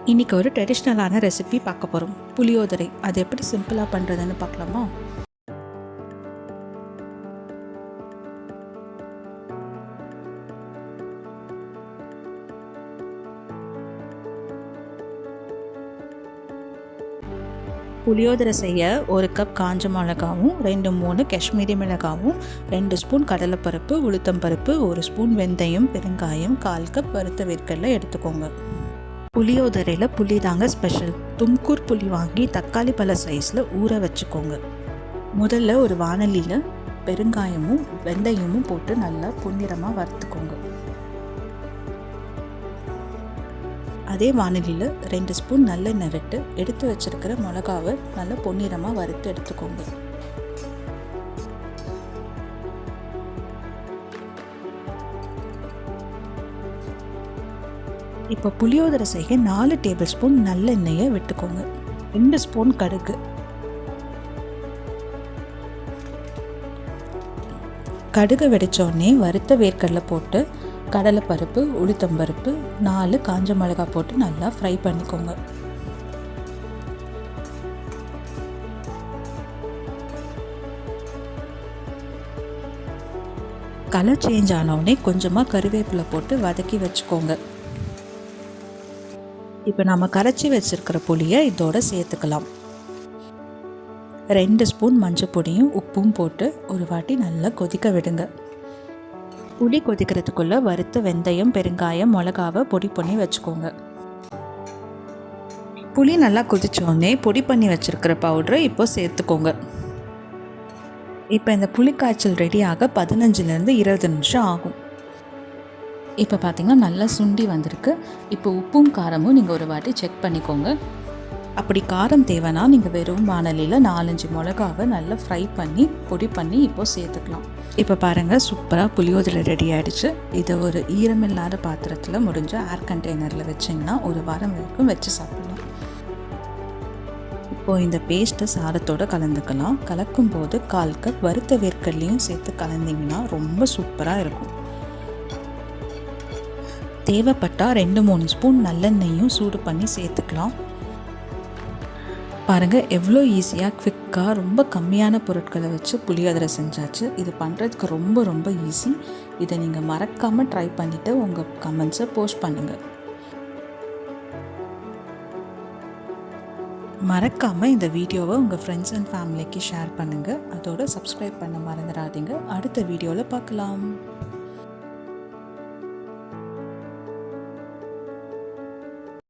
இன்றைக்கி ஒரு ட்ரெடிஷ்னலான ரெசிபி பார்க்க போகிறோம், புளியோதரை. அது எப்படி சிம்பிளாக பண்ணுறதுன்னு பார்க்கலாமா? புளியோதரை செய்ய 1 கப் காஞ்ச மிளகாவும் 2-3 காஷ்மீரி மிளகாவும் 2 ஸ்பூன் கடலைப்பருப்பு, உளுத்தம்பருப்பு, 1 ஸ்பூன் வெந்தயம், பெருங்காயம், 1/4 கப் வறுத்த வேர்க்கடலை எடுத்துக்கோங்க. புளியோதரையில் புளி தாங்க ஸ்பெஷல். தும்கூர் புளி வாங்கி தக்காளி பழ சைஸில் ஊற வச்சுக்கோங்க. முதல்ல ஒரு வாணலியில் பெருங்காயமும் வெந்தயமும் போட்டு நல்லா பொன்னிறமாக வறுத்துக்கோங்க. அதே வாணலியில் 2 ஸ்பூன் நல்லெண்ணெய் விட்டு எடுத்து வச்சிருக்கிற மிளகாவை நல்லா பொன்னிறமாக வறுத்து எடுத்துக்கோங்க. இப்போ புளியோதரை செய்ய 4 டேபிள் ஸ்பூன் நல்லெண்ணெயை விட்டுக்கோங்க. 2 ஸ்பூன் கடுகு, கடுகு வெடித்தோடனே வறுத்த வேர்க்கடலை போட்டு கடலைப்பருப்பு, உளுத்தம்பருப்பு, 4 காஞ்ச மிளகாய் போட்டு நல்லா ஃப்ரை பண்ணிக்கோங்க. கலர் சேஞ்ச் ஆனோடனே கொஞ்சமாக கருவேப்பிலை போட்டு வதக்கி வச்சுக்கோங்க. இப்போ நம்ம கரைச்சி வச்சுருக்கிற புளியை இதோட சேர்த்துக்கலாம். 2 ஸ்பூன் மஞ்சள் பொடியும் உப்பும் போட்டு ஒரு வாட்டி நல்லா கொதிக்க விடுங்க. புளி கொதிக்கிறதுக்குள்ளே வறுத்த வெந்தயம், பெருங்காயம், மிளகாவை பொடி பண்ணி வச்சுக்கோங்க. புளி நல்லா கொதிச்சோடனே பொடி பண்ணி வச்சுருக்கிற பவுடரை இப்போ சேர்த்துக்கோங்க. இப்போ இந்த புளி காய்ச்சல் ரெடியாக 15லேருந்து 20 நிமிஷம் ஆகும். இப்போ பார்த்திங்கன்னா நல்லா சுண்டி வந்திருக்கு. இப்போ உப்பும் காரமும் நீங்கள் ஒரு வாட்டி செக் பண்ணிக்கோங்க. அப்படி காரம் தேவைன்னா நீங்கள் வெறும் வாணலியில் 4-5 மிளகாவை நல்லா ஃப்ரை பண்ணி பொடி பண்ணி இப்போது சேர்த்துக்கலாம். இப்போ பாருங்கள், சூப்பராக புளியோதரை ரெடி ஆகிடுச்சு. இதை ஒரு ஈரமில்லாத பாத்திரத்தில் முடிஞ்ச ஏர் கண்டெய்னரில் வச்சிங்கன்னா 1 வாரம் வரைக்கும் வச்சு சாப்பிடலாம். இப்போது இந்த பேஸ்ட்டை சாதத்தோடு கலந்துக்கலாம். கலக்கும் போது 1/4 கப் வறுத்த வேர்க்கடலையும் சேர்த்து கலந்திங்கன்னா ரொம்ப சூப்பராக இருக்கும். தேவைப்பட்டால் 2-3 ஸ்பூன் நல்லெண்ணெயும் சூடு பண்ணி சேர்த்துக்கலாம். பாருங்கள், எவ்வளோ ஈஸியாக குவிக்காக ரொம்ப கம்மியான பொருட்களை வச்சு புளியோதரை செஞ்சாச்சு. இது பண்ணுறதுக்கு ரொம்ப ரொம்ப ஈஸி. இதை நீங்கள் மறக்காமல் ட்ரை பண்ணிவிட்டு உங்கள் கமெண்ட்ஸை போஸ்ட் பண்ணுங்கள். மறக்காமல் இந்த வீடியோவை உங்கள் ஃப்ரெண்ட்ஸ் அண்ட் ஃபேமிலிக்கு ஷேர் பண்ணுங்கள். அதோட சப்ஸ்கிரைப் பண்ண மறந்துடாதீங்க. அடுத்த வீடியோவில் பார்க்கலாம்.